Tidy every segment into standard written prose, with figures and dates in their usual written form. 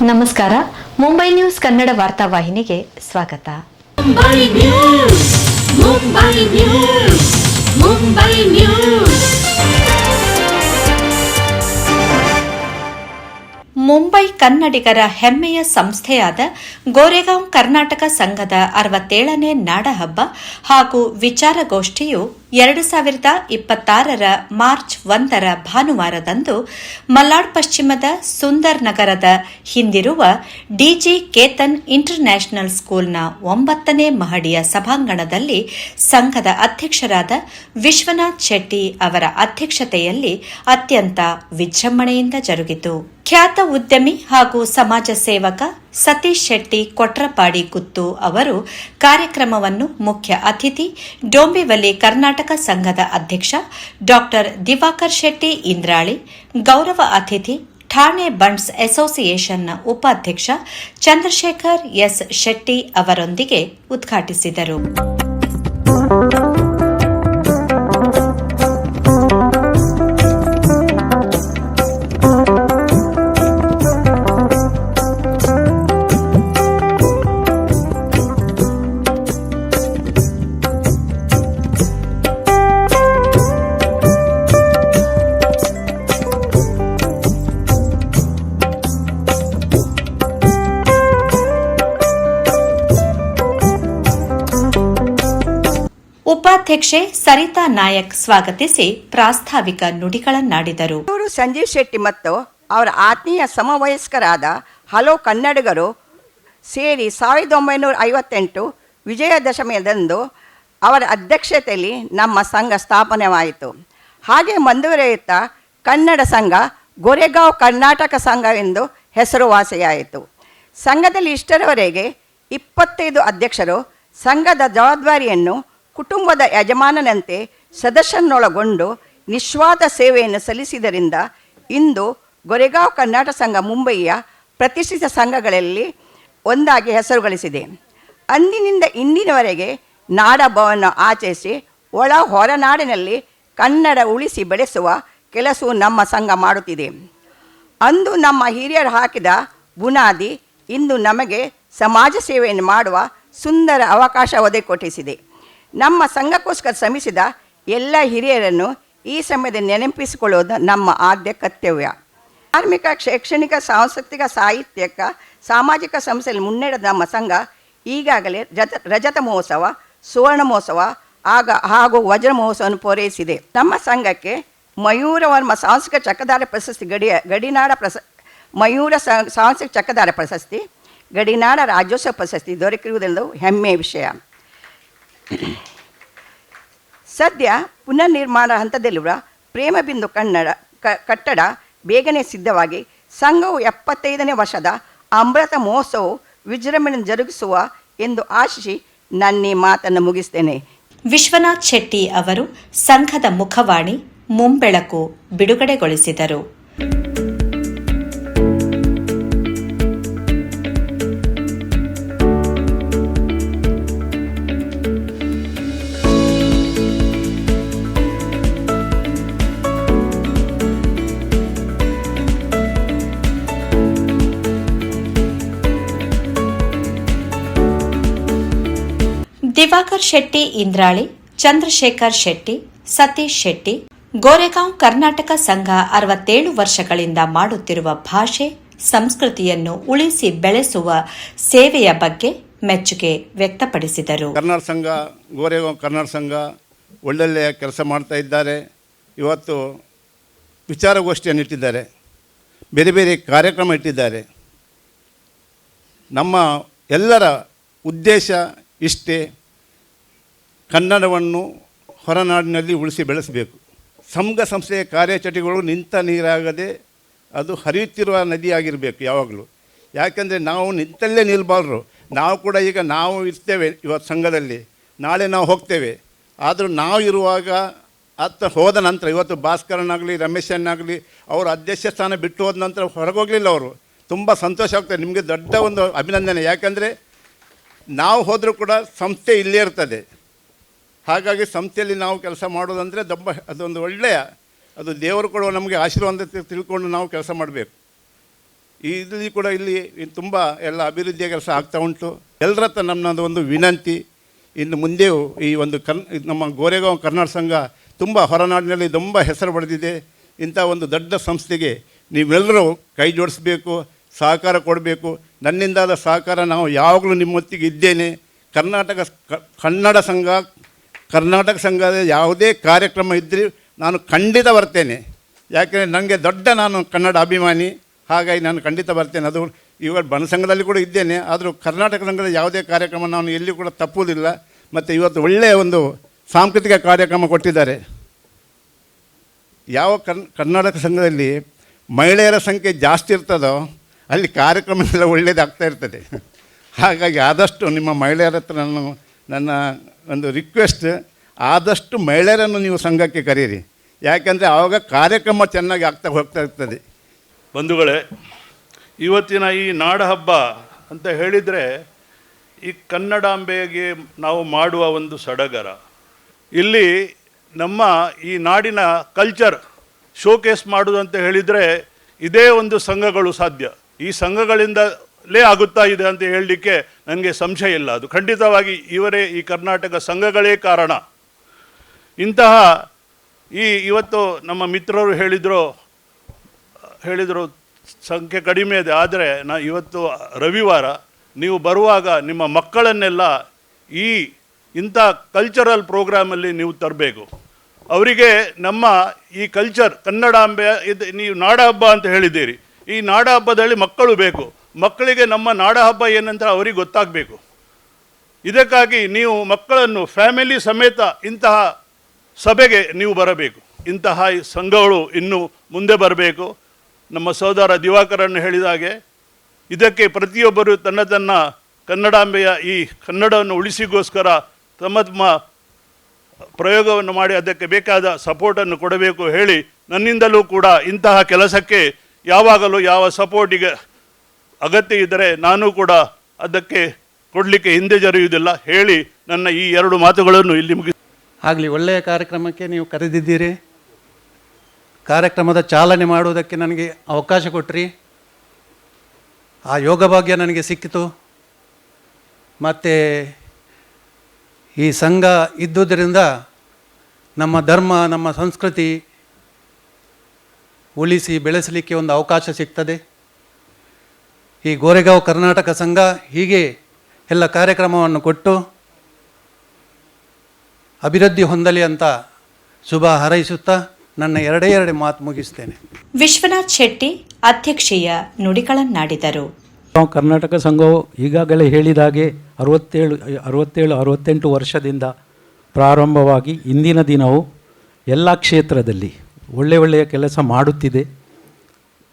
ನಮಸ್ಕಾರ. ಮುಂಬೈ ನ್ಯೂಸ್ ಕನ್ನಡ ವಾರ್ತಾವಾಹಿನಿಗೆ ಸ್ವಾಗತ. Mumbai news, Mumbai news, Mumbai news. Mumbai ಕನ್ನಡಿಗರ ಹೆಮ್ಮೆಯ ಸಂಸ್ಥೆಯಾದ ಗೋರೆಗಾಂವ್ ಕರ್ನಾಟಕ ಸಂಘದ 67ನೇ ನಾಡಹಬ್ಬ ಹಾಗೂ ವಿಚಾರಗೋಷ್ಠಿಯು 2026 ಮಾರ್ಚ್ 1 ಭಾನುವಾರದಂದು ಮಲ್ನಾಡ್ ಪಶ್ಚಿಮದ ಸುಂದರ್ ನಗರದ ಹಿಂದಿರುವ ಡಿಜಿ ಕೇತನ್ ಇಂಟರ್ ನ್ಯಾಷನಲ್ ಸ್ಕೂಲ್ನ 9ನೇ ಮಹಡಿಯ ಸಭಾಂಗಣದಲ್ಲಿ ಸಂಘದ ಅಧ್ಯಕ್ಷರಾದ ವಿಶ್ವನಾಥ್ ಶೆಟ್ಟಿ ಅವರ ಅಧ್ಯಕ್ಷತೆಯಲ್ಲಿ ಅತ್ಯಂತ ವಿಜೃಂಭಣೆಯಿಂದ ಜರುಗಿತು. ಖ್ಯಾತ ಉದ್ಯಮಿ ಹಾಗೂ ಸಮಾಜ ಸೇವಕ ಸತೀಶ್ ಶೆಟ್ಟಿ ಕೊಟ್ರಪಾಡಿ ಗುತ್ತು ಅವರು ಕಾರ್ಯಕ್ರಮವನ್ನು ಮುಖ್ಯ ಅತಿಥಿ, ಡೋಂಬಿವಲಿ ಕರ್ನಾಟಕ ಸಂಘದ ಅಧ್ಯಕ್ಷ ಡಾ ದಿವಾಕರ್ ಶೆಟ್ಟಿ ಇಂದ್ರಾಳಿ, ಗೌರವ ಅತಿಥಿ ಠಾಣೆ ಬಂಡ್ಸ್ ಅಸೋಸಿಯೇಷನ್ನ ಉಪಾಧ್ಯಕ್ಷ ಚಂದ್ರಶೇಖರ್ ಎಸ್ ಶೆಟ್ಟಿ ಅವರೊಂದಿಗೆ ಉದ್ಘಾಟಿಸಿದರು. ಉಪಾಧ್ಯಕ್ಷೆ ಸರಿತಾ ನಾಯಕ್ ಸ್ವಾಗತಿಸಿ ಪ್ರಾಸ್ತಾವಿಕ ನುಡಿಗಳನ್ನಾಡಿದರು. ಸಂಜೀವ್ ಶೆಟ್ಟಿ ಮತ್ತು ಅವರ ಆತ್ಮೀಯ ಸಮವಯಸ್ಕರಾದ ಹಲವು ಕನ್ನಡಿಗರು ಸೇರಿ 1958 ವಿಜಯದಶಮಿಯದಂದು ಅವರ ಅಧ್ಯಕ್ಷತೆಯಲ್ಲಿ ನಮ್ಮ ಸಂಘ ಸ್ಥಾಪನೆವಾಯಿತು. ಹಾಗೆ ಮುಂದುವರಿಯುತ್ತಾ ಕನ್ನಡ ಸಂಘ ಗೋರೆಗಾಂವ್ ಕರ್ನಾಟಕ ಸಂಘ ಎಂದು ಹೆಸರುವಾಸಿಯಾಯಿತು. ಸಂಘದಲ್ಲಿ ಇಷ್ಟರವರೆಗೆ 25 ಅಧ್ಯಕ್ಷರು ಸಂಘದ ಜವಾಬ್ದಾರಿಯನ್ನು ಕುಟುಂಬದ ಯಜಮಾನನಂತೆ ಸದಸ್ಯನೊಳಗೊಂಡು ನಿಸ್ವಾರ್ಥ ಸೇವೆಯನ್ನು ಸಲ್ಲಿಸಿದ್ದರಿಂದ ಇಂದು ಗೋರೆಗಾಂವ್ ಕರ್ನಾಟಕ ಸಂಘ ಮುಂಬಯಿಯ ಪ್ರತಿಷ್ಠಿತ ಸಂಘಗಳಲ್ಲಿ ಒಂದಾಗಿ ಹೆಸರು ಗಳಿಸಿದೆ. ಅಂದಿನಿಂದ ಇಂದಿನವರೆಗೆ ನಾಡಹಬ್ಬವನ್ನು ಆಚರಿಸಿ ಒಳ ಹೊರನಾಡಿನಲ್ಲಿ ಕನ್ನಡ ಉಳಿಸಿ ಬೆಳೆಸುವ ಕೆಲಸವು ನಮ್ಮ ಸಂಘ ಮಾಡುತ್ತಿದೆ. ಅಂದು ನಮ್ಮ ಹಿರಿಯರು ಹಾಕಿದ ಬುನಾದಿ ಇಂದು ನಮಗೆ ಸಮಾಜ ಸೇವೆಯನ್ನು ಮಾಡುವ ಸುಂದರ ಅವಕಾಶ ಒದಗಿಕೊಟ್ಟಿಸಿದೆ. ನಮ್ಮ ಸಂಘಕ್ಕೋಸ್ಕರ ಶ್ರಮಿಸಿದ ಎಲ್ಲ ಹಿರಿಯರನ್ನು ಈ ಸಮಯದಲ್ಲಿ ನೆನಪಿಸಿಕೊಳ್ಳುವುದು ನಮ್ಮ ಆದ್ಯ ಕರ್ತವ್ಯ. ಧಾರ್ಮಿಕ, ಶೈಕ್ಷಣಿಕ, ಸಾಂಸ್ಕೃತಿಕ, ಸಾಹಿತ್ಯಿಕ, ಸಾಮಾಜಿಕ ಸಂಸ್ಥೆಯಲ್ಲಿ ಮುನ್ನಡೆದ ನಮ್ಮ ಸಂಘ ಈಗಾಗಲೇ ರಜತ ಮಹೋತ್ಸವ, ಸುವರ್ಣ ಮಹೋತ್ಸವ ಹಾಗೂ ವಜ್ರ ಮಹೋತ್ಸವವನ್ನು ಪೂರೈಸಿದೆ. ನಮ್ಮ ಸಂಘಕ್ಕೆ ಮಯೂರವರ್ಮ ಸಾಂಸ್ಕೃತಿಕ ಚಕ್ರಧಾರ ಪ್ರಶಸ್ತಿ, ಮಯೂರ ಸಾಂಸ್ಕೃತಿಕ ಚಕ್ರಧಾರ ಪ್ರಶಸ್ತಿ, ಗಡಿನಾಡ ರಾಜ್ಯೋತ್ಸವ ಪ್ರಶಸ್ತಿ ದೊರಕಿರುವುದೆಂದು ಹೆಮ್ಮೆಯ ವಿಷಯ. ಸದ್ಯ ಪುನರ್ನಿರ್ಮಾಣ ಹಂತದಲ್ಲಿರುವ ಪ್ರೇಮಬಿಂದು ಕಟ್ಟಡ ಬೇಗನೆ ಸಿದ್ಧವಾಗಿ ಸಂಘವು 75ನೇ ವರ್ಷದ ಅಮೃತ ಮಹೋತ್ಸವವು ವಿಜೃಂಭಣೆ ಜರುಗಿಸುವ ಎಂದು ಆಶಿಸಿ ನನ್ನ ಮಾತನ್ನು ಮುಗಿಸ್ತೇನೆ. ವಿಶ್ವನಾಥ್ ಶೆಟ್ಟಿ ಅವರು ಸಂಘದ ಮುಖವಾಣಿ ಮುಂಬೆಳಕು ಬಿಡುಗಡೆಗೊಳಿಸಿದರು. ದಿವಾಕರ್ ಶೆಟ್ಟಿ ಇಂದ್ರಾಳಿ, ಚಂದ್ರಶೇಖರ್ ಶೆಟ್ಟಿ, ಸತೀಶ್ ಶೆಟ್ಟಿ, ಗೋರೆಗಾಂವ್ ಕರ್ನಾಟಕ ಸಂಘ 67 ವರ್ಷಗಳಿಂದ ಮಾಡುತ್ತಿರುವ ಭಾಷೆ, ಸಂಸ್ಕೃತಿಯನ್ನು ಉಳಿಸಿ ಬೆಳೆಸುವ ಸೇವೆಯ ಬಗ್ಗೆ ಮೆಚ್ಚುಗೆ ವ್ಯಕ್ತಪಡಿಸಿದರು. ಕರ್ನಾಟಕ ಸಂಘ, ಗೋರೆಗಾಂವ್ ಕರ್ನಾಟಕ ಸಂಘ ಒಳ್ಳೊಳ್ಳೆಯ ಕೆಲಸ ಮಾಡ್ತಾ ಇದ್ದಾರೆ. ಇವತ್ತು ವಿಚಾರಗೋಷ್ಠಿಯನ್ನು ಇಟ್ಟಿದ್ದಾರೆ, ಬೇರೆ ಬೇರೆ ಕಾರ್ಯಕ್ರಮ ಇಟ್ಟಿದ್ದಾರೆ. ನಮ್ಮ ಎಲ್ಲರ ಉದ್ದೇಶ ಇಷ್ಟೇ, ಕನ್ನಡವನ್ನು ಹೊರನಾಡಿನಲ್ಲಿ ಉಳಿಸಿ ಬೆಳೆಸಬೇಕು. ಸಂಘ ಸಂಸ್ಥೆಯ ಕಾರ್ಯಚಟುವಟಿಕೆಗಳು ನಿಂತ ನೀರಾಗದೆ ಅದು ಹರಿಯುತ್ತಿರುವ ನದಿಯಾಗಿರಬೇಕು ಯಾವಾಗಲೂ. ಯಾಕೆಂದರೆ ನಾವು ನಿಂತಲ್ಲೇ ನಿಲ್ಬಾರ್ದು. ನಾವು ಕೂಡ ಈಗ ನಾವು ಇರ್ತೇವೆ ಇವತ್ತು ಸಂಘದಲ್ಲಿ, ನಾಳೆ ನಾವು ಹೋಗ್ತೇವೆ. ಆದರೂ ನಾವು ಇರುವಾಗ ಹೋದ ನಂತರ ಇವತ್ತು ಭಾಸ್ಕರನಾಗಲಿ, ರಮೇಶನ್ನಾಗಲಿ ಅವರು ಅಧ್ಯಕ್ಷ ಸ್ಥಾನ ಬಿಟ್ಟು ಹೋದ ನಂತರ ಹೊರಗೋಗಲಿಲ್ಲ. ಅವರು ತುಂಬ ಸಂತೋಷ ಆಗ್ತದೆ. ನಿಮಗೆ ದೊಡ್ಡ ಒಂದು ಅಭಿನಂದನೆ. ಯಾಕೆಂದರೆ ನಾವು ಹೋದರೂ ಕೂಡ ಸಂಸ್ಥೆ ಇಲ್ಲೇ ಇರ್ತದೆ. ಹಾಗಾಗಿ ಸಂಸ್ಥೆಯಲ್ಲಿ ನಾವು ಕೆಲಸ ಮಾಡೋದಂದರೆ ಅದೊಂದು ಒಳ್ಳೆಯ, ಅದು ದೇವರು ಕೊಡುವ ನಮಗೆ ಆಶೀರ್ವಾದ ತಿಳ್ಕೊಂಡು ನಾವು ಕೆಲಸ ಮಾಡಬೇಕು. ಇಲ್ಲಿ ಕೂಡ ಇಲ್ಲಿ ತುಂಬ ಎಲ್ಲ ಅಭಿವೃದ್ಧಿಯ ಕೆಲಸ ಆಗ್ತಾ ಉಂಟು. ಎಲ್ಲರ ಹತ್ರ ನಮ್ಮದು ಒಂದು ವಿನಂತಿ, ಇನ್ನು ಮುಂದೆಯೂ ಈ ಒಂದು ನಮ್ಮ ಗೋರೆಗಾಂವ್ ಕನ್ನಡ ಸಂಘ ತುಂಬ ಹೊರನಾಡಿನಲ್ಲಿ ತುಂಬ ಹೆಸರು ಪಡೆದಿದೆ. ಇಂಥ ಒಂದು ದೊಡ್ಡ ಸಂಸ್ಥೆಗೆ ನೀವೆಲ್ಲರೂ ಕೈ ಜೋಡಿಸಬೇಕು, ಸಹಕಾರ ಕೊಡಬೇಕು. ನನ್ನಿಂದಾದ ಸಹಕಾರ ನಾವು ಯಾವಾಗಲೂ ನಿಮ್ಮೊತ್ತಿಗೆ ಇದ್ದೇನೆ. ಕರ್ನಾಟಕ ಸಂಘದ ಯಾವುದೇ ಕಾರ್ಯಕ್ರಮ ಇದ್ದರೆ ನಾನು ಖಂಡಿತ ಬರ್ತೇನೆ. ಯಾಕೆಂದರೆ ನನಗೆ ನಾನು ಕನ್ನಡ ಅಭಿಮಾನಿ, ಹಾಗಾಗಿ ನಾನು ಖಂಡಿತ ಬರ್ತೇನೆ. ಅದು ಇವಾಗ ಬನಸಂಘದಲ್ಲಿ ಕೂಡ ಇದ್ದೇನೆ, ಆದರೂ ಕರ್ನಾಟಕ ಸಂಘದ ಯಾವುದೇ ಕಾರ್ಯಕ್ರಮ ನಾನು ಎಲ್ಲಿ ಕೂಡ ತಪ್ಪುವುದಿಲ್ಲ. ಮತ್ತು ಇವತ್ತು ಒಳ್ಳೆಯ ಒಂದು ಸಾಂಸ್ಕೃತಿಕ ಕಾರ್ಯಕ್ರಮ ಕೊಟ್ಟಿದ್ದಾರೆ. ಯಾವ ಕರ್ನಾಟಕ ಸಂಘದಲ್ಲಿ ಮಹಿಳೆಯರ ಸಂಖ್ಯೆ ಜಾಸ್ತಿ ಇರ್ತದೋ ಅಲ್ಲಿ ಕಾರ್ಯಕ್ರಮ ಎಲ್ಲ ಒಳ್ಳೆಯದಾಗ್ತಾ ಇರ್ತದೆ. ಹಾಗಾಗಿ ಆದಷ್ಟು ನಿಮ್ಮ ಮಹಿಳೆಯರ ಹತ್ರ ನನ್ನ ಒಂದು ರಿಕ್ವೆಸ್ಟ್, ಆದಷ್ಟು ಮಹಿಳೆಯರನ್ನು ನೀವು ಸಂಘಕ್ಕೆ ಕರೀರಿ. ಯಾಕೆಂದರೆ ಆವಾಗ ಕಾರ್ಯಕ್ರಮ ಚೆನ್ನಾಗಿ ಹೋಗ್ತಾ ಇರ್ತದೆ. ಬಂಧುಗಳೇ, ಇವತ್ತಿನ ಈ ನಾಡ ಹಬ್ಬ ಅಂತ ಹೇಳಿದರೆ ಈ ಕನ್ನಡಾಂಬೆಗೆ ನಾವು ಮಾಡುವ ಒಂದು ಸಡಗರ. ಇಲ್ಲಿ ನಮ್ಮ ಈ ನಾಡಿನ ಕಲ್ಚರ್ ಶೋಕೇಸ್ ಮಾಡುವುದು ಅಂತ ಹೇಳಿದರೆ ಇದೇ ಒಂದು ಸಂಘಗಳು ಸಾಧ್ಯ. ಈ ಸಂಘಗಳಿಂದಲೇ ಆಗುತ್ತಾ ಇದೆ ಅಂತ ಹೇಳಲಿಕ್ಕೆ ನನಗೆ ಸಂಶಯ ಇಲ್ಲ. ಅದು ಖಂಡಿತವಾಗಿ ಇವರೇ, ಈ ಕರ್ನಾಟಕ ಸಂಘಗಳೇ ಕಾರಣ. ಇಂತಹ ಇವತ್ತು ನಮ್ಮ ಮಿತ್ರರು ಹೇಳಿದರು ಸಂಖ್ಯೆ ಕಡಿಮೆ ಇದೆ, ಆದರೆ ಇವತ್ತು ರವಿವಾರ ನೀವು ಬರುವಾಗ ನಿಮ್ಮ ಮಕ್ಕಳನ್ನೆಲ್ಲ ಇಂಥ ಕಲ್ಚರಲ್ ಪ್ರೋಗ್ರಾಮಲ್ಲಿ ನೀವು ತರಬೇಕು. ಅವರಿಗೆ ನಮ್ಮ ಈ ಕಲ್ಚರ್ ಕನ್ನಡಾಂಬೆ ನೀವು ನಾಡ ಹಬ್ಬ ಅಂತ ಹೇಳಿದ್ದೀರಿ, ಈ ನಾಡ ಹಬ್ಬದಲ್ಲಿ ಮಕ್ಕಳು ಬೇಕು. ಮಕ್ಕಳಿಗೆ ನಮ್ಮ ನಾಡ ಹಬ್ಬ ಏನಂತ ಅವರಿಗೆ ಗೊತ್ತಾಗಬೇಕು. ಇದಕ್ಕಾಗಿ ನೀವು ಮಕ್ಕಳನ್ನು ಫ್ಯಾಮಿಲಿ ಸಮೇತ ಇಂತಹ ಸಭೆಗೆ ನೀವು ಬರಬೇಕು. ಇಂತಹ ಸಂಘಗಳು ಇನ್ನೂ ಮುಂದೆ ಬರಬೇಕು. ನಮ್ಮ ಸಹೋದರ ದಿವಾಕರನ್ನು ಹೇಳಿದ ಹಾಗೆ ಇದಕ್ಕೆ ಪ್ರತಿಯೊಬ್ಬರು ತನ್ನ ಕನ್ನಡಾಂಬೆಯ ಈ ಕನ್ನಡವನ್ನು ಉಳಿಸಿಗೋಸ್ಕರ ತಮ್ಮ ಪ್ರಯೋಗವನ್ನು ಮಾಡಿ ಅದಕ್ಕೆ ಬೇಕಾದ ಸಪೋರ್ಟನ್ನು ಕೊಡಬೇಕು ಹೇಳಿ, ನನ್ನಿಂದಲೂ ಕೂಡ ಇಂತಹ ಕೆಲಸಕ್ಕೆ ಯಾವಾಗಲೂ ಯಾವ ಸಪೋರ್ಟಿಗೆ ಅಗತ್ಯ ಇದ್ದರೆ ನಾನು ಕೂಡ ಅದಕ್ಕೆ ಕೊಡಲಿಕ್ಕೆ ಹಿಂದೆ ಜರಿಯುವುದಿಲ್ಲ ಹೇಳಿ ನನ್ನ ಈ 2 ಮಾತುಗಳನ್ನು ಇಲ್ಲಿ ಮುಗಿಸಿ. ಆಗಲಿ, ಒಳ್ಳೆಯ ಕಾರ್ಯಕ್ರಮಕ್ಕೆ ನೀವು ಕರೆದಿದ್ದೀರಿ. ಕಾರ್ಯಕ್ರಮದ ಚಾಲನೆ ಮಾಡುವುದಕ್ಕೆ ನನಗೆ ಅವಕಾಶ ಕೊಟ್ಟರಿ. ಆ ಯೋಗ ಭಾಗ್ಯ ನನಗೆ ಸಿಕ್ಕಿತು. ಮತ್ತು ಈ ಸಂಘ ಇದ್ದುದರಿಂದ ನಮ್ಮ ಧರ್ಮ, ನಮ್ಮ ಸಂಸ್ಕೃತಿ ಉಳಿಸಿ ಬೆಳೆಸಲಿಕ್ಕೆ ಒಂದು ಅವಕಾಶ ಸಿಗ್ತದೆ. ಈ ಗೋರೆಗಾಂವ್ ಕರ್ನಾಟಕ ಸಂಘ ಹೀಗೆ ಎಲ್ಲ ಕಾರ್ಯಕ್ರಮವನ್ನು ಕೊಟ್ಟು ಅಭಿವೃದ್ಧಿ ಹೊಂದಲಿ ಅಂತ ಶುಭ ಹಾರೈಸುತ್ತಾ ನನ್ನ 2 ಮಾತು ಮುಗಿಸ್ತೇನೆ. ವಿಶ್ವನಾಥ್ ಶೆಟ್ಟಿ ಅಧ್ಯಕ್ಷೀಯ ನುಡಿಗಳನ್ನಾಡಿದರು. ಕರ್ನಾಟಕ ಸಂಘವು ಈಗಾಗಲೇ ಹೇಳಿದಾಗೆ 67-68 ವರ್ಷದಿಂದ ಪ್ರಾರಂಭವಾಗಿ ಇಂದಿನ ದಿನವೂ ಎಲ್ಲ ಕ್ಷೇತ್ರದಲ್ಲಿ ಒಳ್ಳೆಯ ಕೆಲಸ ಮಾಡುತ್ತಿದೆ.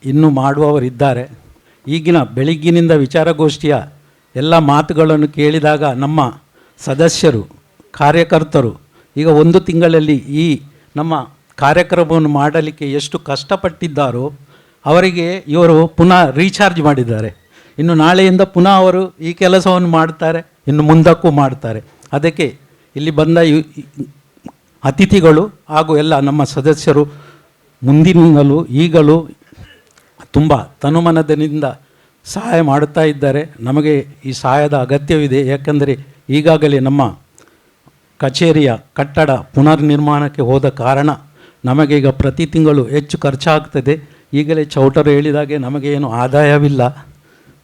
ಇನ್ನೂ ಮಾಡುವವರಿದ್ದಾರೆ. ಈಗಿನ ಬೆಳಿಗ್ಗಿನಿಂದ ವಿಚಾರಗೋಷ್ಠಿಯ ಎಲ್ಲ ಮಾತುಗಳನ್ನು ಕೇಳಿದಾಗ ನಮ್ಮ ಸದಸ್ಯರು, ಕಾರ್ಯಕರ್ತರು ಈಗ 1 ತಿಂಗಳಲ್ಲಿ ಈ ನಮ್ಮ ಕಾರ್ಯಕ್ರಮವನ್ನು ಮಾಡಲಿಕ್ಕೆ ಎಷ್ಟು ಕಷ್ಟಪಟ್ಟಿದ್ದಾರೋ ಅವರಿಗೆ ಇವರು ಪುನಃ ರೀಚಾರ್ಜ್ ಮಾಡಿದ್ದಾರೆ. ಇನ್ನು ನಾಳೆಯಿಂದ ಪುನಃ ಅವರು ಈ ಕೆಲಸವನ್ನು ಮಾಡ್ತಾರೆ, ಇನ್ನು ಮುಂದಕ್ಕೂ ಮಾಡ್ತಾರೆ. ಅದಕ್ಕೆ ಇಲ್ಲಿ ಬಂದ ಅತಿಥಿಗಳು ಹಾಗೂ ಎಲ್ಲ ನಮ್ಮ ಸದಸ್ಯರು ಮುಂದಿನಿಂದಲೂ ಈಗಲೂ ತುಂಬ ತನುಮನದಿಂದ ಸಹಾಯ ಮಾಡುತ್ತಾ ಇದ್ದಾರೆ. ನಮಗೆ ಈ ಸಹಾಯದ ಅಗತ್ಯವಿದೆ. ಯಾಕಂದರೆ ಈಗಾಗಲೇ ನಮ್ಮ ಕಚೇರಿಯ ಕಟ್ಟಡ ಪುನರ್ನಿರ್ಮಾಣಕ್ಕೆ ಹೋದ ಕಾರಣ ನಮಗೆ ಈಗ ಪ್ರತಿ ತಿಂಗಳು ಹೆಚ್ಚು ಖರ್ಚಾಗ್ತದೆ. ಈಗಲೇ ಚೌಟರು ಹೇಳಿದಾಗೆ ನಮಗೆ ಏನು ಆದಾಯವಿಲ್ಲ.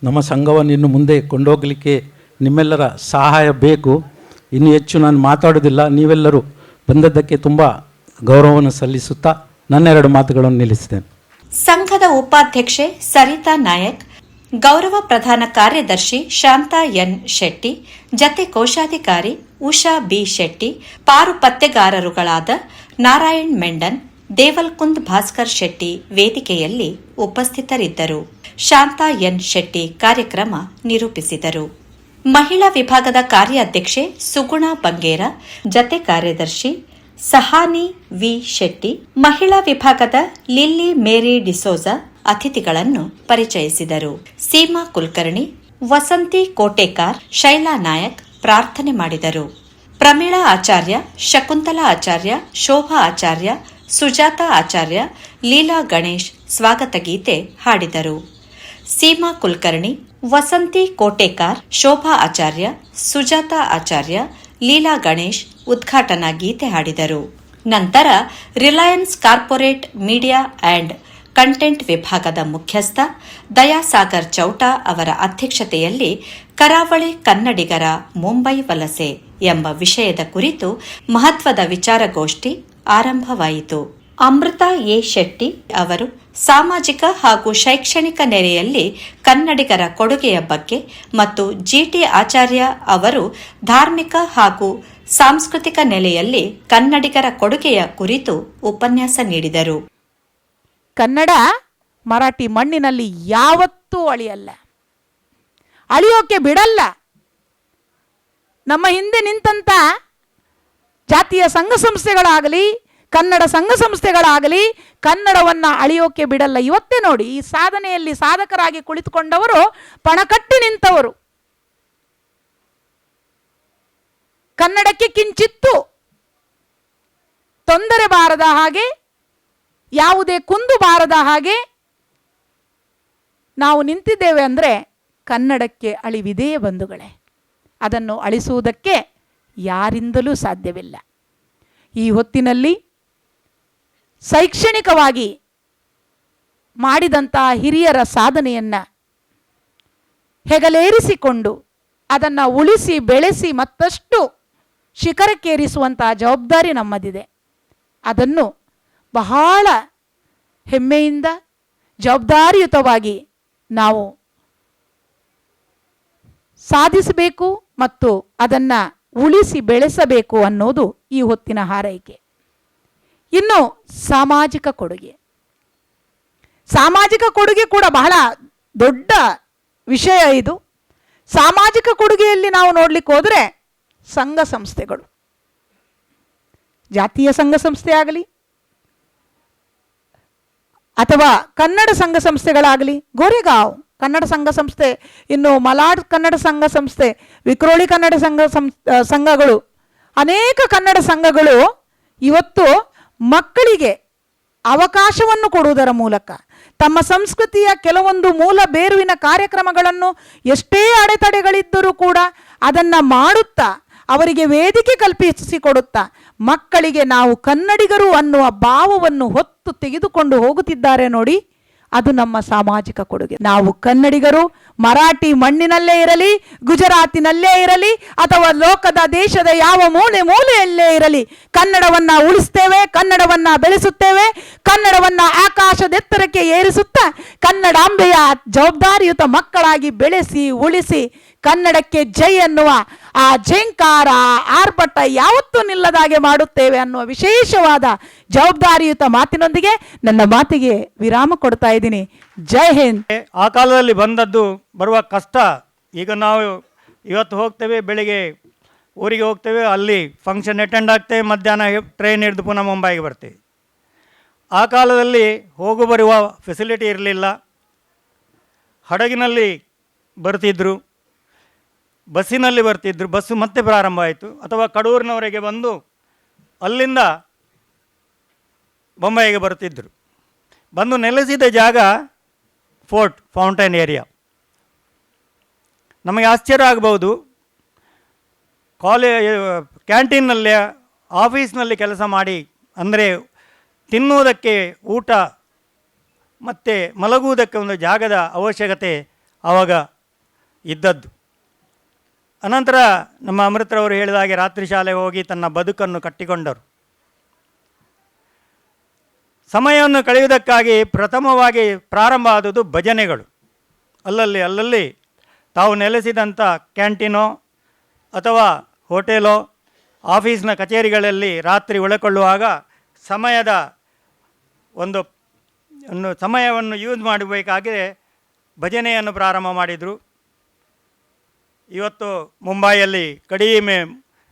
ನಮ್ಮ ಸಂಘವನ್ನು ಇನ್ನು ಮುಂದೆ ಕೊಂಡೋಗಲಿಕ್ಕೆ ನಿಮ್ಮೆಲ್ಲರ ಸಹಾಯ ಬೇಕು. ಇನ್ನು ಹೆಚ್ಚು ನಾನು ಮಾತಾಡೋದಿಲ್ಲ. ನೀವೆಲ್ಲರೂ ಬಂದದ್ದಕ್ಕೆ ತುಂಬ ಗೌರವವನ್ನು ಸಲ್ಲಿಸುತ್ತಾ ನನ್ನ 2 ಮಾತುಗಳನ್ನು ನಿಲ್ಲಿಸ್ತೇನೆ. ಸಂಘದ ಉಪಾಧ್ಯಕ್ಷೆ ಸರಿತಾ ನಾಯಕ್, ಗೌರವ ಪ್ರಧಾನ ಕಾರ್ಯದರ್ಶಿ ಶಾಂತಾ ಎನ್ ಶೆಟ್ಟಿ, ಜತೆ ಕೋಶಾಧಿಕಾರಿ ಉಷಾ ಬಿ ಶೆಟ್ಟಿ, ಪಾರುಪತ್ಯಗಾರರುಗಳಾದ ನಾರಾಯಣ್ ಮೆಂಡನ್, ದೇವಲ್ಕುಂದ್ ಭಾಸ್ಕರ್ ಶೆಟ್ಟಿ ವೇದಿಕೆಯಲ್ಲಿ ಉಪಸ್ಥಿತರಿದ್ದರು. ಶಾಂತಾ ಎನ್ ಶೆಟ್ಟಿ ಕಾರ್ಯಕ್ರಮ ನಿರೂಪಿಸಿದರು. ಮಹಿಳಾ ವಿಭಾಗದ ಕಾರ್ಯಾಧ್ಯಕ್ಷೆ ಸುಗುಣಾ ಬಂಗೇರ, ಜತೆ ಕಾರ್ಯದರ್ಶಿ ಸಹಾನಿ ವಿ ಶೆಟ್ಟಿ, ಮಹಿಳಾ ವಿಭಾಗದ ಲಿಲ್ಲಿ ಮೇರಿ ಡಿಸೋಜಾ ಅತಿಥಿಗಳನ್ನು ಪರಿಚಯಿಸಿದರು. ಸೀಮಾ ಕುಲಕರ್ಣಿ, ವಸಂತಿ ಕೋಟೇಕಾರ್, ಶೈಲಾ ನಾಯಕ್ ಪ್ರಾರ್ಥನೆ ಮಾಡಿದರು. ಪ್ರಮೀಳಾ ಆಚಾರ್ಯ, ಶಕುಂತಲಾ ಆಚಾರ್ಯ, ಶೋಭಾ ಆಚಾರ್ಯ, ಸುಜಾತಾ ಆಚಾರ್ಯ, ಲೀಲಾ ಗಣೇಶ್ ಸ್ವಾಗತ ಗೀತೆ ಹಾಡಿದರು. ಸೀಮಾ ಕುಲಕರ್ಣಿ, ವಸಂತಿ ಕೋಟೇಕಾರ್, ಶೋಭಾ ಆಚಾರ್ಯ, ಸುಜಾತಾ ಆಚಾರ್ಯ, ಲೀಲಾ ಗಣೇಶ್ ಉದ್ಘಾಟನಾ ಗೀತೆ ಹಾಡಿದರು. ನಂತರ Reliance corporate media and content ವಿಭಾಗದ ಮುಖ್ಯಸ್ಥ ದಯಾಸಾಗರ್ ಚೌಟಾ ಅವರ ಅಧ್ಯಕ್ಷತೆಯಲ್ಲಿ ಕರಾವಳಿ ಕನ್ನಡಿಗರ ಮುಂಬೈ ವಲಸೆ ಎಂಬ ವಿಷಯದ ಕುರಿತು ಮಹತ್ವದ ವಿಚಾರಗೋಷ್ಠಿ ಆರಂಭವಾಯಿತು. ಅಮೃತಾ ಎ ಶೆಟ್ಟಿ ಅವರು ಸಾಮಾಜಿಕ ಹಾಗೂ ಶೈಕ್ಷಣಿಕ ನೆಲೆಯಲ್ಲಿ ಕನ್ನಡಿಗರ ಕೊಡುಗೆಯ ಬಗ್ಗೆ ಮತ್ತು ಜಿಟಿ ಆಚಾರ್ಯ ಅವರು ಧಾರ್ಮಿಕ ಹಾಗೂ ಸಾಂಸ್ಕೃತಿಕ ನೆಲೆಯಲ್ಲಿ ಕನ್ನಡಿಗರ ಕೊಡುಗೆಯ ಕುರಿತು ಉಪನ್ಯಾಸ ನೀಡಿದರು. ಕನ್ನಡ ಮರಾಠಿ ಮಣ್ಣಿನಲ್ಲಿ ಯಾವತ್ತೂ ಅಳಿಯಲ್ಲ, ಅಳಿಯೋಕೆ ಬಿಡಲ್ಲ. ನಮ್ಮ ಹಿಂದೆ ನಿಂತ ಜಾತಿಯ ಸಂಘ ಸಂಸ್ಥೆಗಳಾಗಲಿ, ಕನ್ನಡ ಸಂಘ ಸಂಸ್ಥೆಗಳಾಗಲಿ ಕನ್ನಡವನ್ನು ಅಳಿಯೋಕೆ ಬಿಡಲ್ಲ. ಇವತ್ತೇ ನೋಡಿ, ಈ ಸಾಧನೆಯಲ್ಲಿ ಸಾಧಕರಾಗಿ ಕುಳಿತುಕೊಂಡವರು ಪಣಕಟ್ಟಿ ನಿಂತವರು. ಕನ್ನಡಕ್ಕೆ ಕಿಂಚಿತ್ತು ತೊಂದರೆ ಬಾರದ ಹಾಗೆ, ಯಾವುದೇ ಕುಂದು ಬಾರದ ಹಾಗೆ ನಾವು ನಿಂತಿದ್ದೇವೆ ಅಂದರೆ ಕನ್ನಡಕ್ಕೆ ಅಳಿವಿದೆಯೇ ಬಂಧುಗಳೇ. ಅದನ್ನು ಅಳಿಸುವುದಕ್ಕೆ ಯಾರಿಂದಲೂ ಸಾಧ್ಯವಿಲ್ಲ. ಈ ಹೊತ್ತಿನಲ್ಲಿ ಶೈಕ್ಷಣಿಕವಾಗಿ ಮಾಡಿದಂತಹ ಹಿರಿಯರ ಸಾಧನೆಯನ್ನು ಹೆಗಲೇರಿಸಿಕೊಂಡು ಅದನ್ನು ಉಳಿಸಿ ಬೆಳೆಸಿ ಮತ್ತಷ್ಟು ಶಿಖರಕ್ಕೇರಿಸುವಂತಹ ಜವಾಬ್ದಾರಿ ನಮ್ಮದಿದೆ. ಅದನ್ನು ಬಹಳ ಹೆಮ್ಮೆಯಿಂದ ಜವಾಬ್ದಾರಿಯುತವಾಗಿ ನಾವು ಸಾಧಿಸಬೇಕು ಮತ್ತು ಅದನ್ನು ಉಳಿಸಿ ಬೆಳೆಸಬೇಕು ಅನ್ನೋದು ಈ ಹೊತ್ತಿನ ಹಾರೈಕೆ. ಇನ್ನು ಸಾಮಾಜಿಕ ಕೊಡುಗೆ, ಸಾಮಾಜಿಕ ಕೊಡುಗೆ ಕೂಡ ಬಹಳ ದೊಡ್ಡ ವಿಷಯ. ಇದು ಸಾಮಾಜಿಕ ಕೊಡುಗೆಯಲ್ಲಿ ನಾವು ನೋಡಲಿಕ್ಕೆ ಹೋದರೆ ಸಂಘ ಸಂಸ್ಥೆಗಳು, ಜಾತೀಯ ಸಂಘ ಸಂಸ್ಥೆ ಆಗಲಿ ಅಥವಾ ಕನ್ನಡ ಸಂಘ ಸಂಸ್ಥೆಗಳಾಗಲಿ, ಗೋರೆಗಾಂವ್ ಕನ್ನಡ ಸಂಘ ಸಂಸ್ಥೆ, ಇನ್ನು ಮಲಾಡ್ ಕನ್ನಡ ಸಂಘ ಸಂಸ್ಥೆ, ವಿಕ್ರೋಳಿ ಕನ್ನಡ ಸಂಘಗಳು, ಅನೇಕ ಕನ್ನಡ ಸಂಘಗಳು ಇವತ್ತು ಮಕ್ಕಳಿಗೆ ಅವಕಾಶವನ್ನು ಕೊಡುವುದರ ಮೂಲಕ ತಮ್ಮ ಸಂಸ್ಕೃತಿಯ ಕೆಲವೊಂದು ಮೂಲ ಬೇರುವಿನ ಕಾರ್ಯಕ್ರಮಗಳನ್ನು ಎಷ್ಟೇ ಅಡೆತಡೆಗಳಿದ್ದರೂ ಕೂಡ ಅದನ್ನು ಮಾಡುತ್ತಾ ಅವರಿಗೆ ವೇದಿಕೆ ಕಲ್ಪಿಸಿಕೊಡುತ್ತಾ ಮಕ್ಕಳಿಗೆ ನಾವು ಕನ್ನಡಿಗರು ಅನ್ನುವ ಭಾವವನ್ನು ಹೊತ್ತು ತೆಗೆದುಕೊಂಡು ಹೋಗುತ್ತಿದ್ದಾರೆ ನೋಡಿ. ಅದು ನಮ್ಮ ಸಾಮಾಜಿಕ ಕೊಡುಗೆ. ನಾವು ಕನ್ನಡಿಗರು ಮರಾಠಿ ಮಣ್ಣಿನಲ್ಲೇ ಇರಲಿ, ಗುಜರಾತಿನಲ್ಲೇ ಇರಲಿ ಅಥವಾ ಲೋಕದ ದೇಶದ ಯಾವ ಮೂಲೆಯಲ್ಲೇ ಇರಲಿ, ಕನ್ನಡವನ್ನು ಉಳಿಸ್ತೇವೆ, ಕನ್ನಡವನ್ನು ಬೆಳೆಸುತ್ತೇವೆ, ಕನ್ನಡವನ್ನು ಆಕಾಶದೆತ್ತರಕ್ಕೆ ಏರಿಸುತ್ತಾ ಕನ್ನಡಾಂಬೆಯ ಜವಾಬ್ದಾರಿಯುತ ಮಕ್ಕಳಾಗಿ ಬೆಳೆಸಿ ಉಳಿಸಿ ಕನ್ನಡಕ್ಕೆ ಜೈ ಅನ್ನುವ ಆ ಝೇಂಕಾರ ಆರ್ಭಟ ಯಾವತ್ತೂ ನಿಲ್ಲದಾಗೆ ಮಾಡುತ್ತೇವೆ ಅನ್ನುವ ವಿಶೇಷವಾದ ಜವಾಬ್ದಾರಿಯುತ ಮಾತಿನೊಂದಿಗೆ ನನ್ನ ಮಾತಿಗೆ ವಿರಾಮ ಕೊಡ್ತಾ ಇದ್ದೀನಿ. ಜೈ ಹಿಂದ್. ಆ ಕಾಲದಲ್ಲಿ ಬಂದದ್ದು ಬರುವ ಕಷ್ಟ. ಈಗ ನಾವು ಇವತ್ತು ಹೋಗ್ತೇವೆ, ಬೆಳಿಗ್ಗೆ ಊರಿಗೆ ಹೋಗ್ತೇವೆ, ಅಲ್ಲಿ ಫಂಕ್ಷನ್ ಅಟೆಂಡ್ ಆಗ್ತೇವೆ, ಮಧ್ಯಾಹ್ನ ಟ್ರೈನ್ ಹಿಡಿದು ಪುನಃ ಮುಂಬೈಗೆ ಬರ್ತೇವೆ. ಆ ಕಾಲದಲ್ಲಿ ಹೋಗು ಬರುವ ಫೆಸಿಲಿಟಿ ಇರಲಿಲ್ಲ. ಹಡಗಿನಲ್ಲಿ ಬರ್ತಿದ್ರು, ಬಸ್ಸಿನಲ್ಲಿ ಬರ್ತಿದ್ರು, ಬಸ್ಸು ಮತ್ತೆ ಪ್ರಾರಂಭ ಆಯಿತು. ಅಥವಾ ಕಡೂರಿನವರೆಗೆ ಬಂದು ಅಲ್ಲಿಂದ ಬೊಂಬೈಗೆ ಬರ್ತಿದ್ದರು. ಬಂದು ನೆಲೆಸಿದ ಜಾಗ ಫೋರ್ಟ್ ಫೌಂಟೈನ್ ಏರಿಯಾ. ನಮಗೆ ಆಶ್ಚರ್ಯ ಆಗ್ಬೋದು, ಕ್ಯಾಂಟೀನ್ನಲ್ಲಿ ಆಫೀಸ್ನಲ್ಲಿ ಕೆಲಸ ಮಾಡಿ, ಅಂದರೆ ತಿನ್ನುವುದಕ್ಕೆ ಊಟ ಮತ್ತು ಮಲಗುವುದಕ್ಕೆ ಒಂದು ಜಾಗದ ಅವಶ್ಯಕತೆ ಆವಾಗ ಇದ್ದದ್ದು. ಅನಂತರ ನಮ್ಮ ಅಮೃತರವರು ಹೇಳಿದ ಹಾಗೆ ರಾತ್ರಿ ಶಾಲೆಗೆ ಹೋಗಿ ತನ್ನ ಬದುಕನ್ನು ಕಟ್ಟಿಕೊಂಡರು. ಸಮಯವನ್ನು ಕಳೆಯುವುದಕ್ಕಾಗಿ ಪ್ರಥಮವಾಗಿ ಪ್ರಾರಂಭ ಆದುದು ಭಜನೆಗಳು. ಅಲ್ಲಲ್ಲಿ ತಾವು ನೆಲೆಸಿದಂಥ ಕ್ಯಾಂಟೀನೋ ಅಥವಾ ಹೋಟೆಲೋ ಆಫೀಸ್ನ ಕಚೇರಿಗಳಲ್ಲಿ ರಾತ್ರಿ ಉಳಿಕೊಳ್ಳುವಾಗ ಸಮಯದ ಒಂದು ಸಮಯವನ್ನು ಯೂಸ್ ಮಾಡಬೇಕಾಗಿದೆ ಭಜನೆಯನ್ನು ಪ್ರಾರಂಭ ಮಾಡಿದರು. ಇವತ್ತು ಮುಂಬೈಯಲ್ಲಿ ಕಡಿಮೆ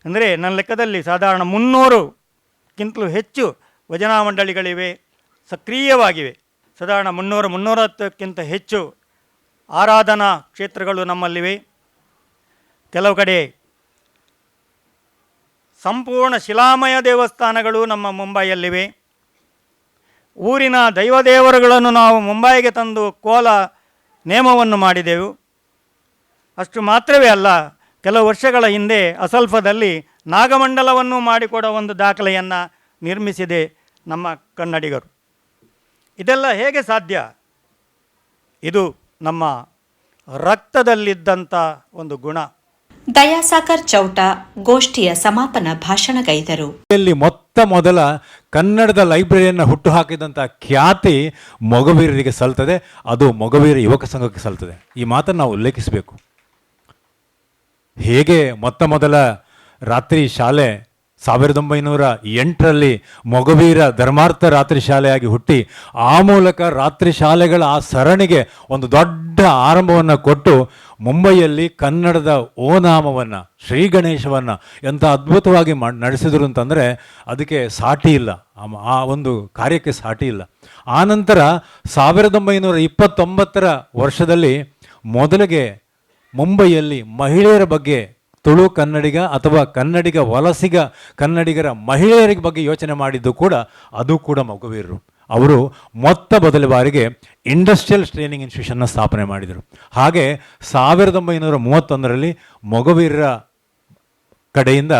ಅಂದರೆ ನನ್ನ ಲೆಕ್ಕದಲ್ಲಿ ಸಾಧಾರಣ 300ಕ್ಕಿಂತಲೂ ಹೆಚ್ಚು ಭಜನಾ ಮಂಡಳಿಗಳಿವೆ, ಸಕ್ರಿಯವಾಗಿವೆ. ಸಾಧಾರಣ 300-310ಕ್ಕಿಂತ ಹೆಚ್ಚು ಆರಾಧನಾ ಕ್ಷೇತ್ರಗಳು ನಮ್ಮಲ್ಲಿವೆ. ಕೆಲವು ಕಡೆ ಸಂಪೂರ್ಣ ಶಿಲಾಮಯ ದೇವಸ್ಥಾನಗಳು ನಮ್ಮ ಮುಂಬೈಯಲ್ಲಿವೆ. ಊರಿನ ದೈವದೇವರುಗಳನ್ನು ನಾವು ಮುಂಬೈಗೆ ತಂದು ಕೋಲ ನೇಮವನ್ನು ಮಾಡಿದೆವು. ಅಷ್ಟು ಮಾತ್ರವೇ ಅಲ್ಲ, ಕೆಲವು ವರ್ಷಗಳ ಹಿಂದೆ ಅಸಲ್ಫದಲ್ಲಿ ನಾಗಮಂಡಲವನ್ನು ಮಾಡಿಕೊಡೋ ಒಂದು ದಾಖಲೆಯನ್ನು ನಿರ್ಮಿಸಿದೆ ನಮ್ಮ ಕನ್ನಡಿಗರು. ಇದೆಲ್ಲ ಹೇಗೆ ಸಾಧ್ಯ? ಇದು ನಮ್ಮ ರಕ್ತದಲ್ಲಿದ್ದಂಥ ಒಂದು ಗುಣ. ದಯಾಸಾಗರ್ ಚೌಟ ಗೋಷ್ಠಿಯ ಸಮಾಪನ ಭಾಷಣಗೈದರು. ಮೊತ್ತ ಮೊದಲ ಕನ್ನಡದ ಲೈಬ್ರರಿಯನ್ನು ಹುಟ್ಟುಹಾಕಿದಂಥ ಖ್ಯಾತಿ ಮೊಗವೀರರಿಗೆ ಸಲ್ತದೆ. ಅದು ಮೊಗವೀರ ಯುವಕ ಸಂಘಕ್ಕೆ ಸಲ್ತದೆ. ಈ ಮಾತನ್ನು ನಾವು ಉಲ್ಲೇಖಿಸಬೇಕು. ಹೇಗೆ ಮೊತ್ತ ಮೊದಲ ರಾತ್ರಿ ಶಾಲೆ 1908ರಲ್ಲಿ ಮೊಗವೀರ ಧರ್ಮಾರ್ಥ ರಾತ್ರಿ ಶಾಲೆಯಾಗಿ ಹುಟ್ಟಿ, ಆ ಮೂಲಕ ರಾತ್ರಿ ಶಾಲೆಗಳ ಆ ಸರಣಿಗೆ ಒಂದು ದೊಡ್ಡ ಆರಂಭವನ್ನು ಕೊಟ್ಟು ಮುಂಬೈಯಲ್ಲಿ ಕನ್ನಡದ ಓನಾಮವನ್ನು, ಶ್ರೀ ಗಣೇಶವನ್ನು ಎಂಥ ಅದ್ಭುತವಾಗಿ ನಡೆಸಿದರು ಅಂತಂದರೆ ಅದಕ್ಕೆ ಸಾಟಿ ಇಲ್ಲ. ಆ ಒಂದು ಕಾರ್ಯಕ್ಕೆ ಸಾಟಿ ಇಲ್ಲ. ಆನಂತರ 1929ರ ವರ್ಷದಲ್ಲಿ ಮೊದಲಿಗೆ ಮುಂಬೈಯಲ್ಲಿ ಮಹಿಳೆಯರ ಬಗ್ಗೆ, ತುಳು ಕನ್ನಡಿಗ ಅಥವಾ ಕನ್ನಡಿಗ ವಲಸಿಗ ಕನ್ನಡಿಗರ ಮಹಿಳೆಯರ ಬಗ್ಗೆ ಯೋಚನೆ ಮಾಡಿದ್ದು ಕೂಡ ಅದು ಕೂಡ ಮೊಗವೀರರು. ಅವರು ಮೊದಲ ಬಾರಿಗೆ ಇಂಡಸ್ಟ್ರಿಯಲ್ ಟ್ರೈನಿಂಗ್ ಇನ್ಸ್ಟಿಟ್ಯೂಷನ್ನ ಸ್ಥಾಪನೆ ಮಾಡಿದರು. ಹಾಗೆ 1931ರಲ್ಲಿ ಮೊಗವೀರರ ಕಡೆಯಿಂದ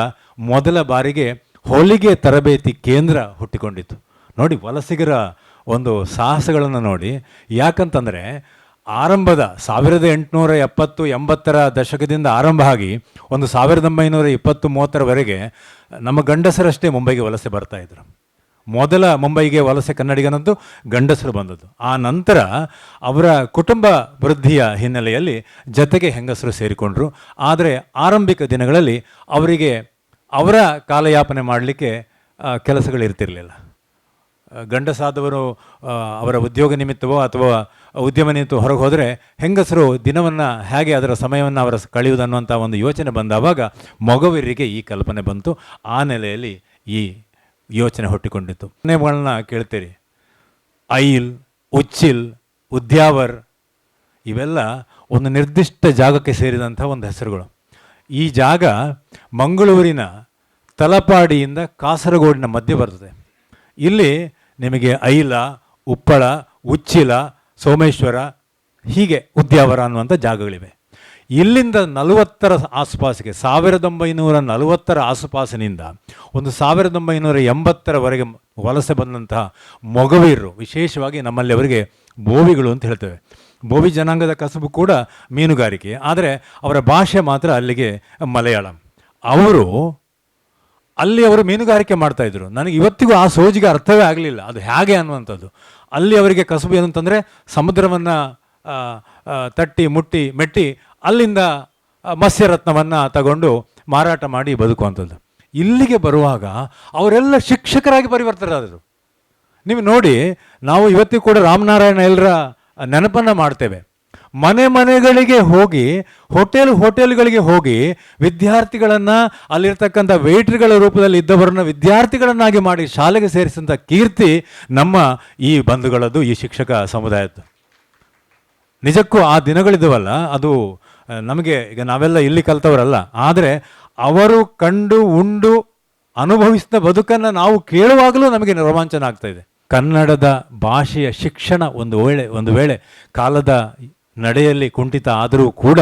ಮೊದಲ ಬಾರಿಗೆ ಹೊಲಿಗೆ ತರಬೇತಿ ಕೇಂದ್ರ ಹುಟ್ಟಿಕೊಂಡಿತ್ತು. ನೋಡಿ, ವಲಸಿಗರ ಒಂದು ಸಾಹಸಗಳನ್ನು ನೋಡಿ. ಯಾಕಂತಂದರೆ ಆರಂಭದ 1870-80ರ ದಶಕದಿಂದ ಆರಂಭ ಆಗಿ ಒಂದು 1920-30ರವರೆಗೆ ನಮ್ಮ ಗಂಡಸರಷ್ಟೇ ಮುಂಬೈಗೆ ವಲಸೆ ಬರ್ತಾಯಿದ್ರು. ಮೊದಲ ಮುಂಬೈಗೆ ವಲಸೆ ಕನ್ನಡಿಗನದ್ದು ಗಂಡಸರು ಬಂದದ್ದು. ಆ ನಂತರ ಅವರ ಕುಟುಂಬ ವೃದ್ಧಿಯ ಹಿನ್ನೆಲೆಯಲ್ಲಿ ಜೊತೆಗೆ ಹೆಂಗಸರು ಸೇರಿಕೊಂಡ್ರು. ಆದರೆ ಆರಂಭಿಕ ದಿನಗಳಲ್ಲಿ ಅವರಿಗೆ ಅವರ ಕಾಲಯಾಪನೆ ಮಾಡಲಿಕ್ಕೆ ಕೆಲಸಗಳಿರ್ತಿರಲಿಲ್ಲ. ಗಂಡಸಾದವರು ಅವರ ಉದ್ಯೋಗ ನಿಮಿತ್ತವೋ ಅಥವಾ ಉದ್ಯಮ ನಿಮಿತ್ತ ಹೊರಗೆ ಹೋದರೆ ಹೆಂಗಸರು ದಿನವನ್ನು ಹೇಗೆ ಅದರ ಸಮಯವನ್ನು ಅವರ ಕಳೆಯುವುದನ್ನುವಂಥ ಒಂದು ಯೋಚನೆ ಬಂದಾವಾಗ ಮೊಗವೀರರಿಗೆ ಈ ಕಲ್ಪನೆ ಬಂತು. ಆ ನೆಲೆಯಲ್ಲಿ ಈ ಯೋಚನೆ ಹುಟ್ಟಿಕೊಂಡಿತ್ತು. ನೇಮಗಳನ್ನ ಕೇಳ್ತೀರಿ. ಐಲ್, ಉಚ್ಚಿಲ್, ಉದ್ಯಾವರ್ ಇವೆಲ್ಲ ಒಂದು ನಿರ್ದಿಷ್ಟ ಜಾಗಕ್ಕೆ ಸೇರಿದಂಥ ಒಂದು ಹೆಸರುಗಳು. ಈ ಜಾಗ ಮಂಗಳೂರಿನ ತಲಪಾಡಿಯಿಂದ ಕಾಸರಗೋಡಿನ ಮಧ್ಯೆ ಬರ್ತದೆ. ಇಲ್ಲಿ ನಿಮಗೆ ಐಲ, ಉಪ್ಪಳ, ಉಚ್ಚಿಲ, ಸೋಮೇಶ್ವರ, ಹೀಗೆ ಉದ್ಯಾವರ ಅನ್ನುವಂಥ ಜಾಗಗಳಿವೆ. ಇಲ್ಲಿಂದ 40ರ ಆಸುಪಾಸಿಗೆ 1940ರ ಆಸುಪಾಸಿನಿಂದ ಒಂದು 1980ರವರೆಗೆ ವಲಸೆ ಬಂದಂತಹ ಮೊಗವೀರರು, ವಿಶೇಷವಾಗಿ ನಮ್ಮಲ್ಲಿ ಅವರಿಗೆ ಬೋವಿಗಳು ಅಂತ ಹೇಳ್ತೇವೆ. ಬೋವಿ ಜನಾಂಗದ ಕಸುಬು ಕೂಡ ಮೀನುಗಾರಿಕೆ. ಆದರೆ ಅವರ ಭಾಷೆ ಮಾತ್ರ ಅಲ್ಲಿಗೆ ಮಲಯಾಳಂ. ಅವರು ಮೀನುಗಾರಿಕೆ ಮಾಡ್ತಾಯಿದ್ರು. ನನಗೆ ಇವತ್ತಿಗೂ ಆ ಸೋಜಿಗೆ ಅರ್ಥವೇ ಆಗಲಿಲ್ಲ ಅದು ಹೇಗೆ ಅನ್ನುವಂಥದ್ದು. ಅಲ್ಲಿ ಅವರಿಗೆ ಕಸುಬು ಏನಂತಂದರೆ ಸಮುದ್ರವನ್ನು ತಟ್ಟಿ ಮುಟ್ಟಿ ಮೆಟ್ಟಿ ಅಲ್ಲಿಂದ ಮತ್ಸ್ಯರತ್ನವನ್ನು ತಗೊಂಡು ಮಾರಾಟ ಮಾಡಿ ಬದುಕುವಂಥದ್ದು. ಇಲ್ಲಿಗೆ ಬರುವಾಗ ಅವರೆಲ್ಲ ಶಿಕ್ಷಕರಾಗಿ ಪರಿವರ್ತರಾದರು. ನೀವು ನೋಡಿ, ನಾವು ಇವತ್ತಿಗೂ ಕೂಡ ರಾಮನಾರಾಯಣ ಎಲ್ಲರ ನೆನಪನ್ನು ಮಾಡ್ತೇವೆ. ಮನೆಗಳಿಗೆ ಹೋಗಿ, ಹೋಟೆಲ್ಗಳಿಗೆ ಹೋಗಿ ವಿದ್ಯಾರ್ಥಿಗಳನ್ನು, ಅಲ್ಲಿರ್ತಕ್ಕಂಥ ವೇಟ್ರಿಗಳ ರೂಪದಲ್ಲಿ ಇದ್ದವರನ್ನ ವಿದ್ಯಾರ್ಥಿಗಳನ್ನಾಗಿ ಮಾಡಿ ಶಾಲೆಗೆ ಸೇರಿಸಿದಂಥ ಕೀರ್ತಿ ನಮ್ಮ ಈ ಬಂಧುಗಳದ್ದು, ಈ ಶಿಕ್ಷಕ ಸಮುದಾಯದ್ದು. ನಿಜಕ್ಕೂ ಆ ದಿನಗಳಿದ್ದವಲ್ಲ, ಅದು ನಮಗೆ, ಈಗ ನಾವೆಲ್ಲ ಇಲ್ಲಿ ಕಲಿತವರಲ್ಲ, ಆದರೆ ಅವರು ಕಂಡು ಉಂಡು ಅನುಭವಿಸಿದ ಬದುಕನ್ನು ನಾವು ಕೇಳುವಾಗಲೂ ನಮಗೆ ರೋಮಾಂಚನ ಆಗ್ತಾ ಇದೆ. ಕನ್ನಡದ ಭಾಷೆಯ ಶಿಕ್ಷಣ ಒಂದು ವೇಳೆ ಕಾಲದ ನಡೆಯಲ್ಲಿ ಕುಂಠಿತ ಆದರೂ ಕೂಡ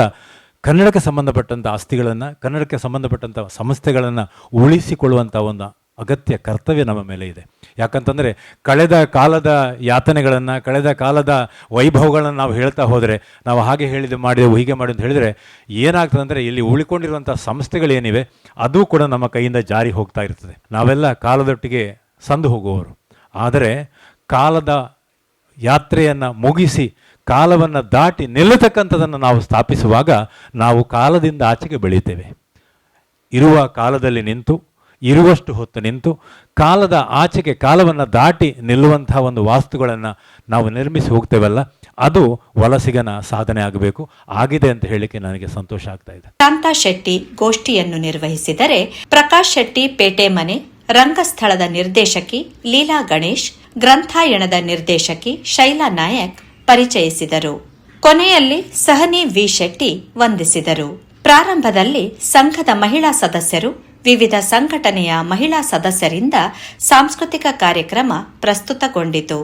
ಕನ್ನಡಕ್ಕೆ ಸಂಬಂಧಪಟ್ಟಂಥ ಆಸ್ತಿಗಳನ್ನು, ಕನ್ನಡಕ್ಕೆ ಸಂಬಂಧಪಟ್ಟಂಥ ಸಂಸ್ಥೆಗಳನ್ನು ಉಳಿಸಿಕೊಳ್ಳುವಂಥ ಒಂದು ಅಗತ್ಯ ಕರ್ತವ್ಯ ನಮ್ಮ ಮೇಲೆ ಇದೆ. ಯಾಕಂತಂದರೆ ಕಳೆದ ಕಾಲದ ಯಾತನೆಗಳನ್ನು, ಕಳೆದ ಕಾಲದ ವೈಭವಗಳನ್ನು ನಾವು ಹೇಳ್ತಾ ಹೋದರೆ, ನಾವು ಹಾಗೆ ಮಾಡಿದೆವು ಹೀಗೆ ಮಾಡಿ ಅಂತ ಹೇಳಿದರೆ ಏನಾಗ್ತದೆ ಅಂದರೆ, ಇಲ್ಲಿ ಉಳಿಕೊಂಡಿರುವಂಥ ಸಂಸ್ಥೆಗಳೇನಿವೆ ಅದು ಕೂಡ ನಮ್ಮ ಕೈಯಿಂದ ಜಾರಿ ಹೋಗ್ತಾ ಇರ್ತದೆ. ನಾವೆಲ್ಲ ಕಾಲದೊಟ್ಟಿಗೆ ಸಂದು ಹೋಗುವವರು. ಆದರೆ ಕಾಲದ ಯಾತ್ರೆಯನ್ನು ಮುಗಿಸಿ ಕಾಲವನ್ನು ದಾಟಿ ನಿಲ್ಲತಕ್ಕಂಥದ್ದನ್ನು ನಾವು ಸ್ಥಾಪಿಸುವಾಗ ನಾವು ಕಾಲದಿಂದ ಆಚೆಗೆ ಬೆಳೀತೇವೆ. ಇರುವ ಕಾಲದಲ್ಲಿ ನಿಂತು, ಇರುವಷ್ಟು ಹೊತ್ತು ನಿಂತು, ಕಾಲದ ಆಚೆಗೆ ಕಾಲವನ್ನು ದಾಟಿ ನಿಲ್ಲುವಂತಹ ಒಂದು ವಾಸ್ತುಗಳನ್ನು ನಾವು ನಿರ್ಮಿಸಿ ಹೋಗ್ತೇವಲ್ಲ, ಅದು ವಲಸಿಗನ ಸಾಧನೆ ಆಗಬೇಕು. ಆಗಿದೆ ಅಂತ ಹೇಳಲಿಕ್ಕೆ ನನಗೆ ಸಂತೋಷ ಆಗ್ತಾ ಇದೆ. ಶಾಂತಾ ಶೆಟ್ಟಿ ಗೋಷ್ಠಿಯನ್ನು ನಿರ್ವಹಿಸಿದರೆ, ಪ್ರಕಾಶ್ ಶೆಟ್ಟಿ ಪೇಟೆ ಮನೆ, ರಂಗಸ್ಥಳದ ನಿರ್ದೇಶಕಿ ಲೀಲಾ ಗಣೇಶ್, ಗ್ರಂಥಾಯಣದ ನಿರ್ದೇಶಕಿ ಶೈಲಾ ನಾಯಕ್ ಪರಿಚಯಿಸಿದರು. ಕೊನೆಯಲ್ಲಿ ಸಹನಿ ವಿ ಶೆಟ್ಟಿ ವಂದಿಸಿದರು. ಪ್ರಾರಂಭದಲ್ಲಿ ಸಂಘದ ಮಹಿಳಾ ಸದಸ್ಯರು, ವಿವಿಧ ಸಂಘಟನೆಯ ಮಹಿಳಾ ಸದಸ್ಯರಿಂದ ಸಾಂಸ್ಕೃತಿಕ ಕಾರ್ಯಕ್ರಮ ಪ್ರಸ್ತುತಗೊಂಡಿತು.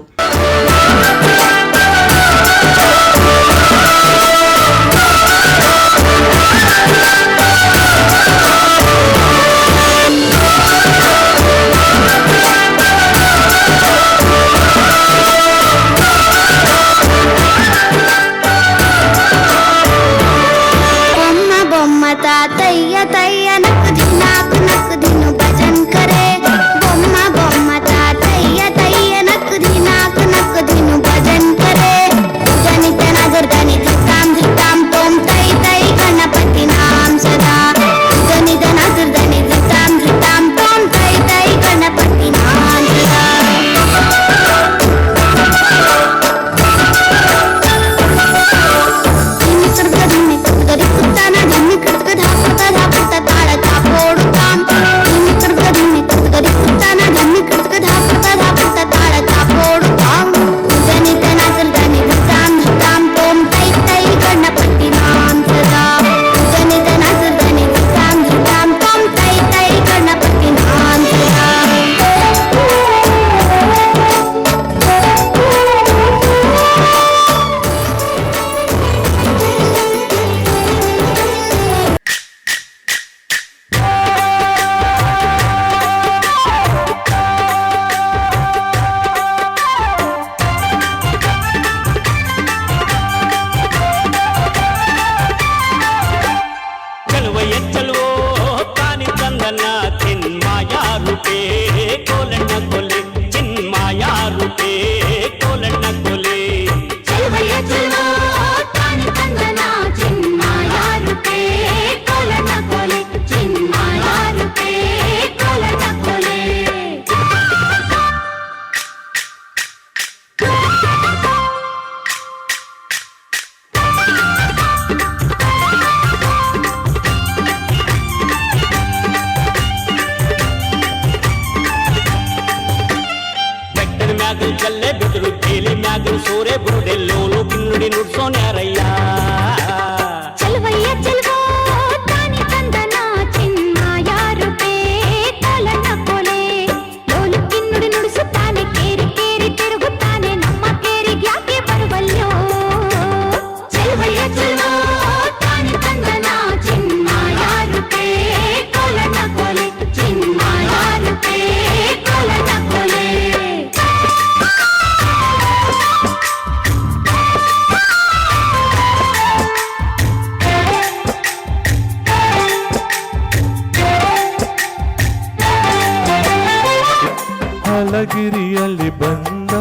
ಅಂಜನಗಿರಿಯಲ್ಲಿ ಬಂದ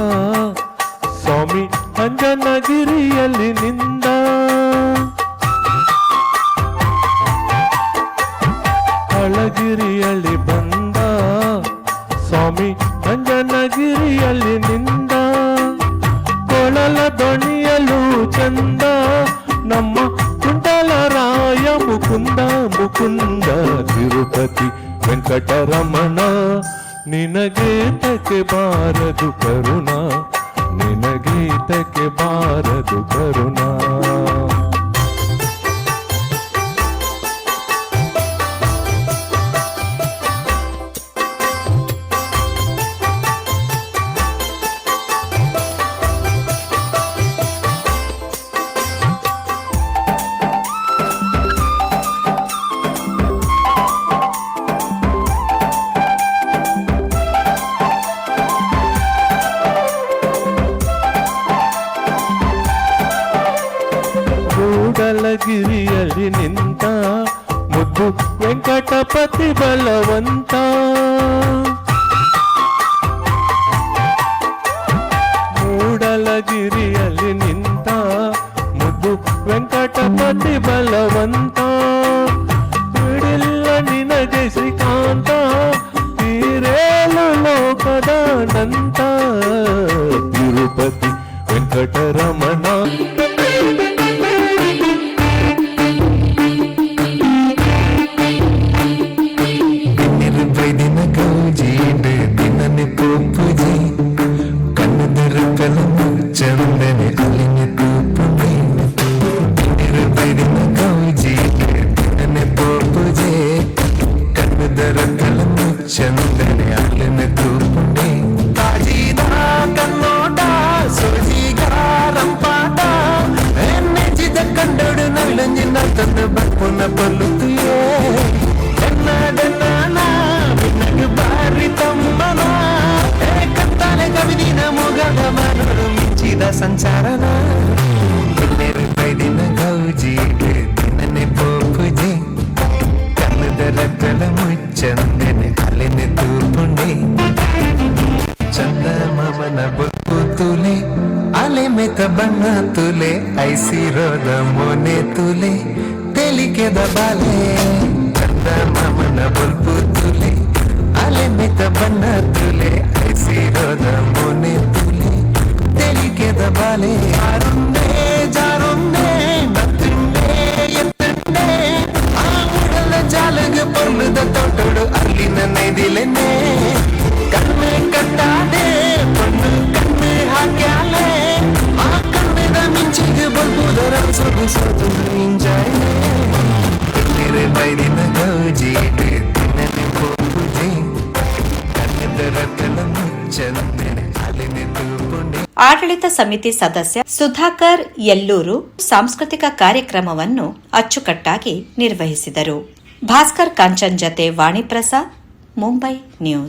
ಸ್ವಾಮಿ, ಅಂಜನಗಿರಿಯಲ್ಲಿ ನಿಂದ. ಅಳಗಿರಿಯಲ್ಲಿ ಬಂದ ಸ್ವಾಮಿ, ಅಂಜನಗಿರಿಯಲ್ಲಿ ನಿಂದ. ಕೊಳಲ ದಣಿಯಲು ಚಂದ ನಮ್ಮ ಕುಂಡಲರಾಯ ಮುಕುಂದ ಮುಕುಂದ. ತಿರುಪತಿ ವೆಂಕಟರಮಣ ನಿನಗೇತಕ್ಕೆ ಬಾರದು ಕರುಣ, ನಿನಗೇತಕ್ಕೆ ಬಾರದು ಕರುಣ. ಗಿರಿಯಲ್ಲಿ ನಿಂತ ಮುದ್ದು ವೆಂಕಟಪತಿ ಬಲವಂತ. ಮೂಡಲಗಿರಿಯಲ್ಲಿ ನಿಂತ ಮುದ್ದು ವೆಂಕಟಪತಿ ಬಲವಂತ. ಬಿಡಿಲ್ಲ ನಿನಗೆ ಶ್ರೀಕಾಂತ, ತೀರೇಲು ಲೋಕದ ಅನಂತ. ತಿರುಪತಿ ವೆಂಕಟರಮಣ ಚಂದನೆ ಅಲ್ಲಿನ ತೂಪುಂಡೆ ತಾಜಿದ ಕನ್ನೋಟ ಸೋಜಿಗ ರಂಪಾಟ. ತುಲೆ ಐಸಿರೋದ ಮೊನೆ ತುಲೆ ತೆಲಿಕೆದ ಬಾಲೆ ಕಂದ ಮಾಮನ ಬಲ್ಪು ತುಲೆ ಅಲೆ ಮಿತ ಬಣ್ಣ ತುಲೆ ಐಸಿರೋದ ಮೊನೆ ತುಲೆ ತೆಲಿಕೆದ ಬಾಲೆ ಯಾರುಂಡೆ ಜಾರುಂಡೆ ನತ್ತುಂಡೆ ಎತ್ತುಂಡೆ ಆ ಉಡಲ ಜಾಲಗ ಪೊರ್ಲದ ತೊಟ್ಟೊಡು ಅಲ್ಲಿನ ನೈದಿಲೆನೆ ಕಣ್ಣೆ ಕಟ್ಟಾದೆ ಪಣ್ಣು ಕಣ್ಣು ಹಾಕ್ಯಾಲೆ ಆ ಕಣ್ಣದ ಮಿಂಚಿಗೆ ಬಲ್ಬುದರ ಸೊಗಸೋದು ಇಂಜಾಯ್ನೆ ತೆರೆ ಬೈದಿನ ಗೌಜಿ ತಿನ್ನನೆ ಪೋಪುಜಿ ಕಣ್ಣದರ ಕಲ ಮುಚ್ಚಂದೆ ಅಲ್ಲಿನೆ ತೂಪುಂಡೆ. ಆಡಳಿತ ಸಮಿತಿ ಸದಸ್ಯ ಸುಧಾಕರ್ ಯಲ್ಲೂರು ಸಾಂಸ್ಕೃತಿಕ ಕಾರ್ಯಕ್ರಮವನ್ನು ಅಚ್ಚುಕಟ್ಟಾಗಿ ನಿರ್ವಹಿಸಿದರು. ಭಾಸ್ಕರ್ ಕಾಂಚನ್ ಜತೆ ವಾಣಿ ಪ್ರಸಾದ್, ಮುಂಬೈ ನ್ಯೂಸ್.